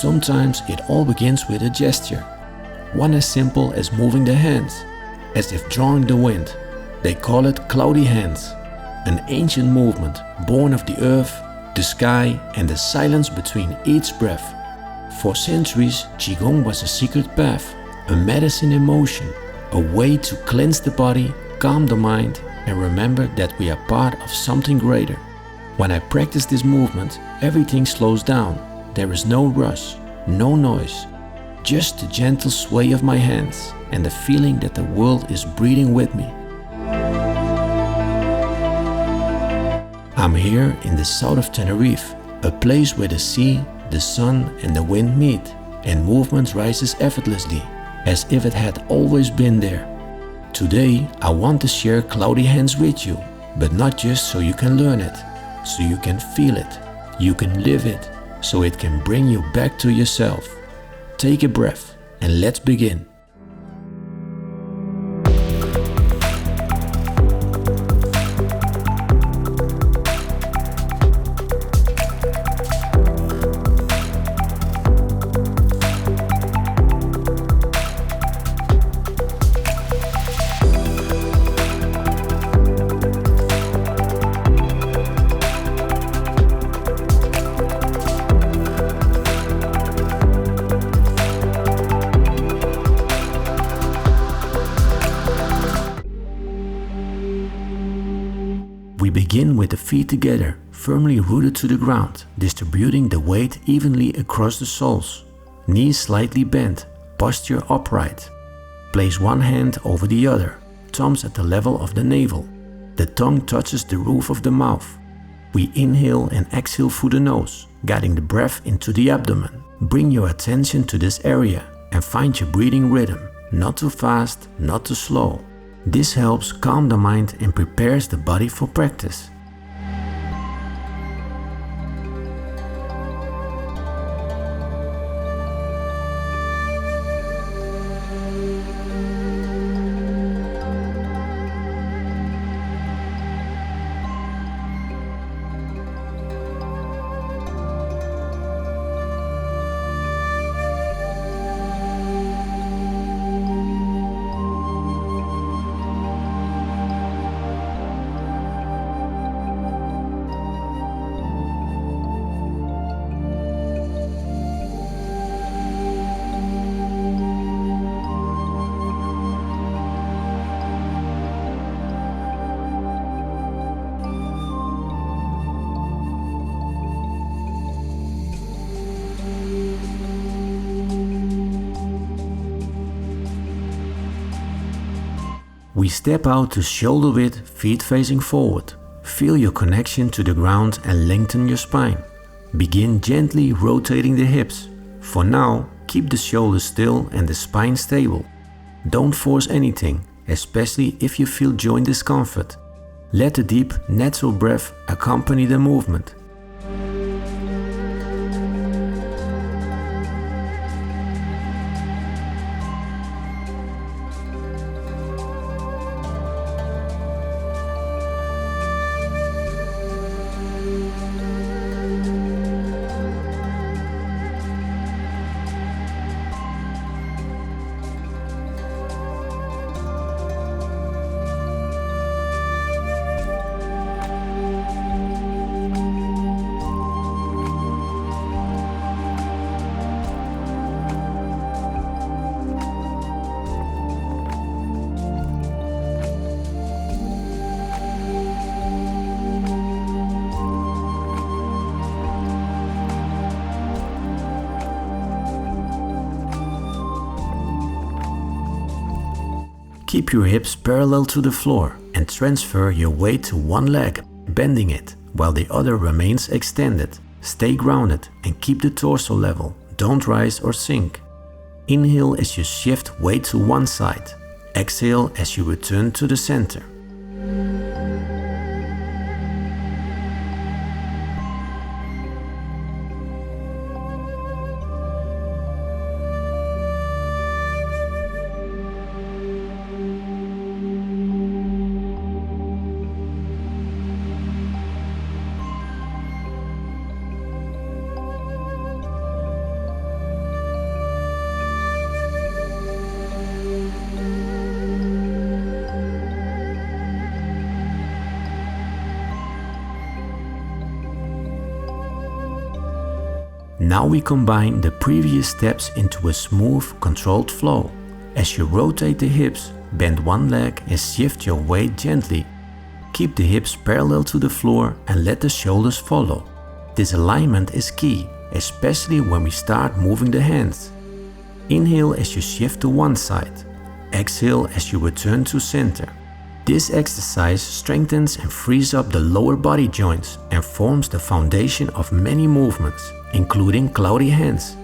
Sometimes it all begins with a gesture, one as simple as moving the hands, as if drawing the wind. They call it cloudy hands, an ancient movement born of the earth, the sky, and the silence between each breath. For centuries, Qigong was a secret path, a medicine in motion, a way to cleanse the body, calm the mind, and remember that we are part of something greater. When I practice this movement, everything slows down. There is no rush, no noise, just the gentle sway of my hands and the feeling that the world is breathing with me. I'm here in the south of Tenerife, a place where the sea, the sun and the wind meet, and movement rises effortlessly, as if it had always been there. Today, I want to share cloudy hands with you, but not just so you can learn it, so you can feel it, you can live it, so it can bring you back to yourself. Take a breath and let's begin. We begin with the feet together, firmly rooted to the ground, distributing the weight evenly across the soles. Knees slightly bent, posture upright. Place one hand over the other, thumbs at the level of the navel. The tongue touches the roof of the mouth. We inhale and exhale through the nose, guiding the breath into the abdomen. Bring your attention to this area and find your breathing rhythm, not too fast, not too slow. This helps calm the mind and prepares the body for practice. We step out to shoulder width, feet facing forward. Feel your connection to the ground and lengthen your spine. Begin gently rotating the hips. For now, keep the shoulders still and the spine stable. Don't force anything, especially if you feel joint discomfort. Let the deep, natural breath accompany the movement. Keep your hips parallel to the floor and transfer your weight to one leg, bending it, while the other remains extended. Stay grounded and keep the torso level, don't rise or sink. Inhale as you shift weight to one side. Exhale as you return to the center. Now we combine the previous steps into a smooth, controlled flow. As you rotate the hips, bend one leg and shift your weight gently. Keep the hips parallel to the floor and let the shoulders follow. This alignment is key, especially when we start moving the hands. Inhale as you shift to one side. Exhale as you return to center. This exercise strengthens and frees up the lower body joints and forms the foundation of many movements, including cloudy hands.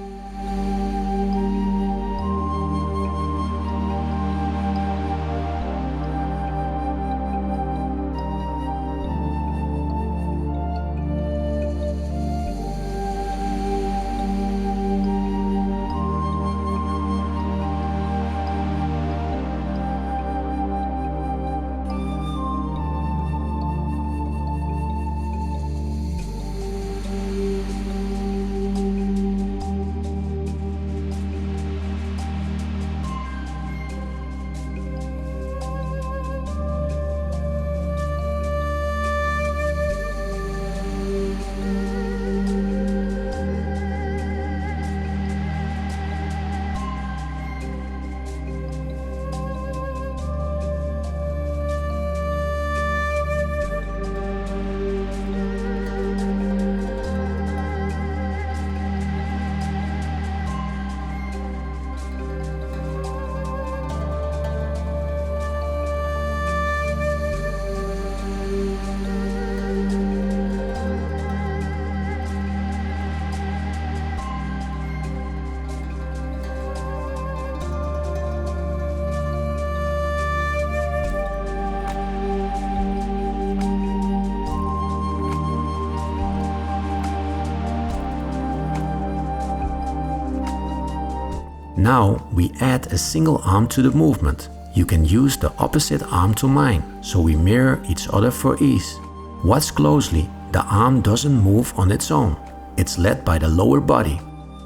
Now we add a single arm to the movement. You can use the opposite arm to mine, so we mirror each other for ease. Watch closely, the arm doesn't move on its own. It's led by the lower body.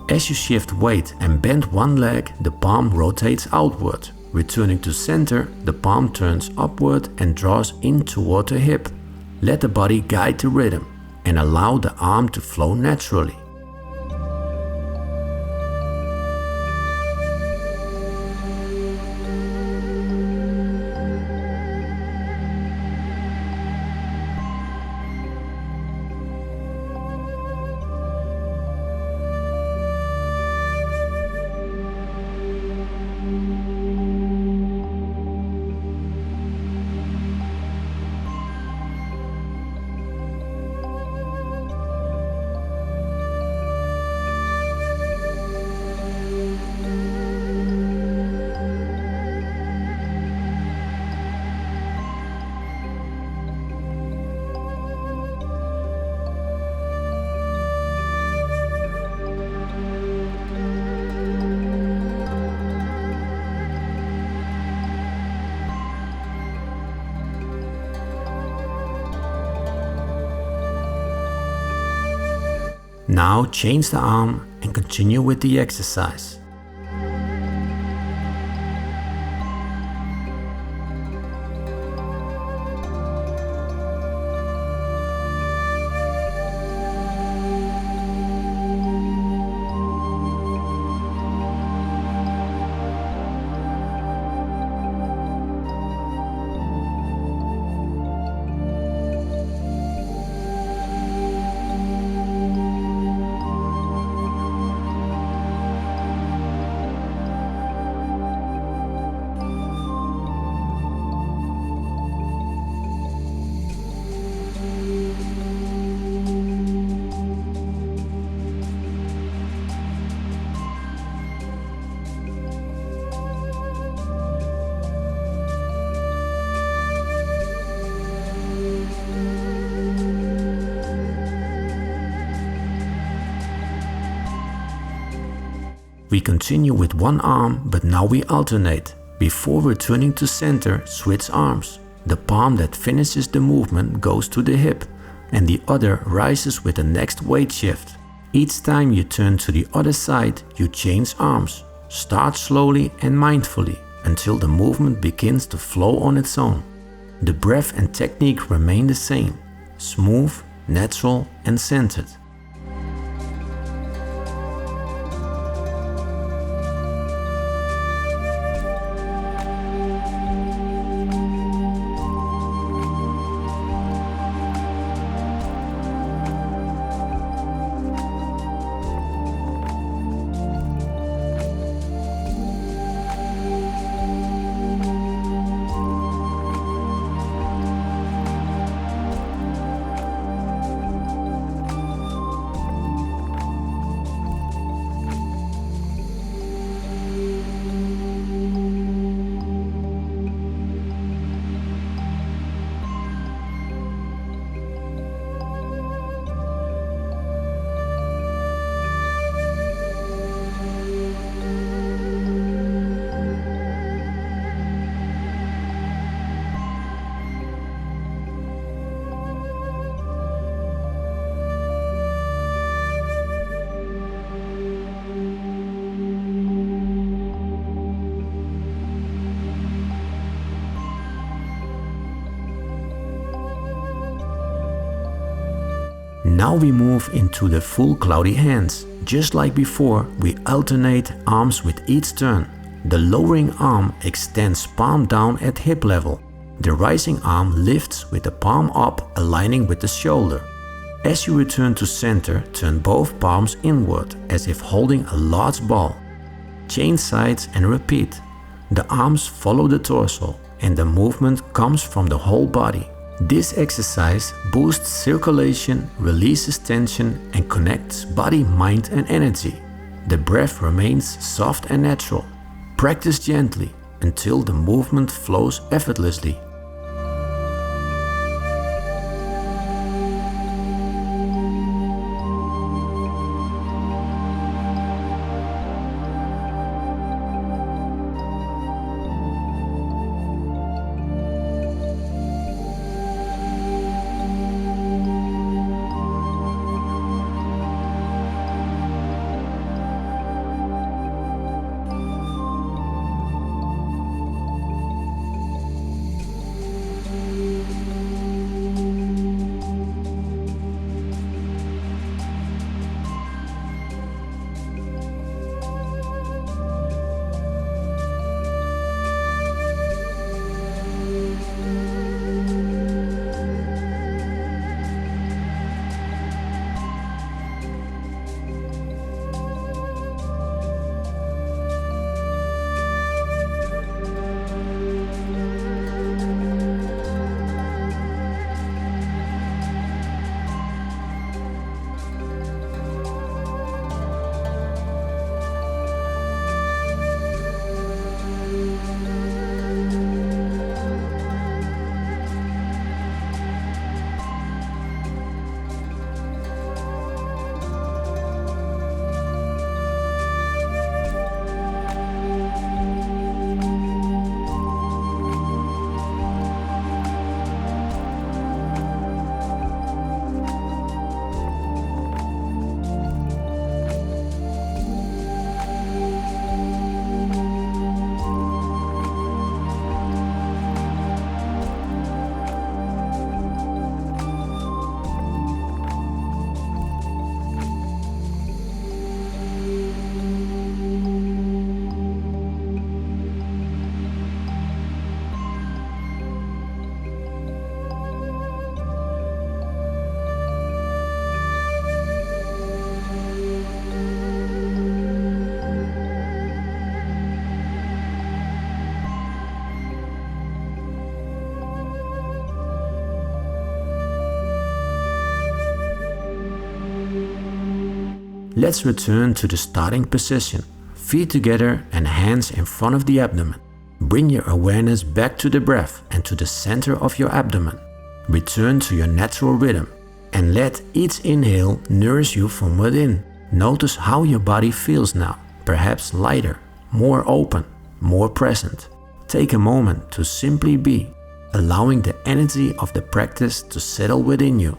As you shift weight and bend one leg, the palm rotates outward. Returning to center, the palm turns upward and draws in toward the hip. Let the body guide the rhythm and allow the arm to flow naturally. Now change the arm and continue with the exercise. We continue with one arm, but now we alternate. Before returning to center, switch arms. The palm that finishes the movement goes to the hip, and the other rises with the next weight shift. Each time you turn to the other side, you change arms. Start slowly and mindfully until the movement begins to flow on its own. The breath and technique remain the same, smooth, natural, and centered. Now we move into the full cloudy hands. Just like before, we alternate arms with each turn. The lowering arm extends palm down at hip level. The rising arm lifts with the palm up, aligning with the shoulder. As you return to center, turn both palms inward as if holding a large ball. Change sides and repeat. The arms follow the torso and the movement comes from the whole body. This exercise boosts circulation, releases tension and connects body, mind and energy. The breath remains soft and natural. Practice gently until the movement flows effortlessly. Let's return to the starting position. Feet together and hands in front of the abdomen. Bring your awareness back to the breath and to the center of your abdomen. Return to your natural rhythm and let each inhale nourish you from within. Notice how your body feels now, perhaps lighter, more open, more present. Take a moment to simply be, allowing the energy of the practice to settle within you.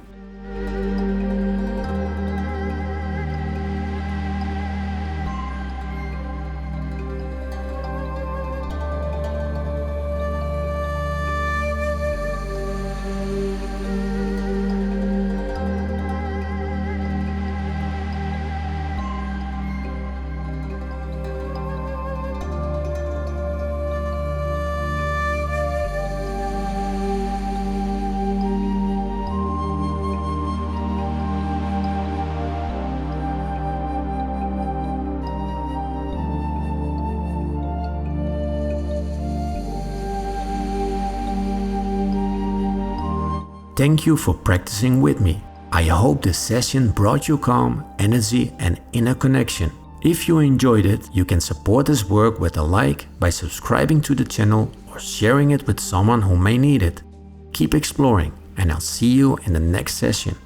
Thank you for practicing with me. I hope this session brought you calm, energy and inner connection. If you enjoyed it, you can support this work with a like by subscribing to the channel or sharing it with someone who may need it. Keep exploring and I'll see you in the next session.